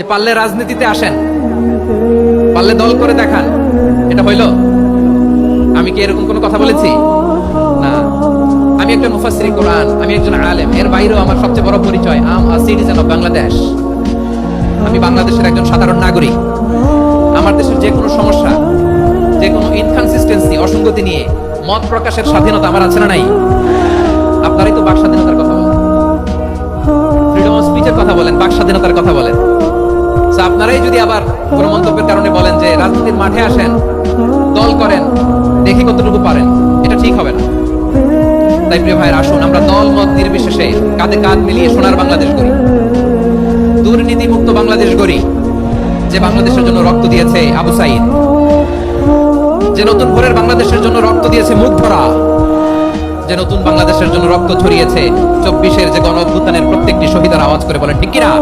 যে পারলে রাজনীতিতে আসেন, পারলে দল করে দেখান, এটা হইল? আমি কি এরকম কোনো কথা বলেছি? না। আমি একজন মুফাসসিরে কোরআন, আমি একজন আলেম, এর বাইরেও আমার সবচেয়ে বড় পরিচয় আম আ সিটিজেন অফ বাংলাদেশ। আমি বাংলাদেশের একজন সাধারণ নাগরিক। আমার দেশের যে কোনো সমস্যা, যে কোনো ইনকনসিস্টেন্সি, অসঙ্গতি নিয়ে মত প্রকাশের স্বাধীনতা আমার আছে না নাই? আপনারাই তো বাক স্বাধীনতার কথা বলেন, ফ্রিডম অফ স্পিচের কথা বলেন, বাক স্বাধীনতার কথা বলেন। আপনারাই যদি আবার কোন মন্তব্যের কারণে বলেন যে রাজনীতির মাঠে আসেন, দল করেন, দেখি কতটুকু পারেন, এটা ঠিক হবে না। তাই প্রিয় ভাইয়ের, আসুন আমরা দল মত নির্বিশেষে কাঁধে কাঁধ মিলিয়ে সোনার বাংলাদেশ গড়ি, দুর্নীতি মুক্ত বাংলাদেশ গড়ি। যে বাংলাদেশের জন্য রক্ত দিয়েছে আবু সাইদ, যে নতুন ভোরের বাংলাদেশের জন্য রক্ত দিয়েছে মুগ্ধরা, যে নতুন বাংলাদেশের জন্য রক্ত ছড়িয়েছে 24-এর যে গণ অভ্যুত্থানের প্রত্যেকটি শহীদের আওয়াজ করে বলেন ঠিক কিনা?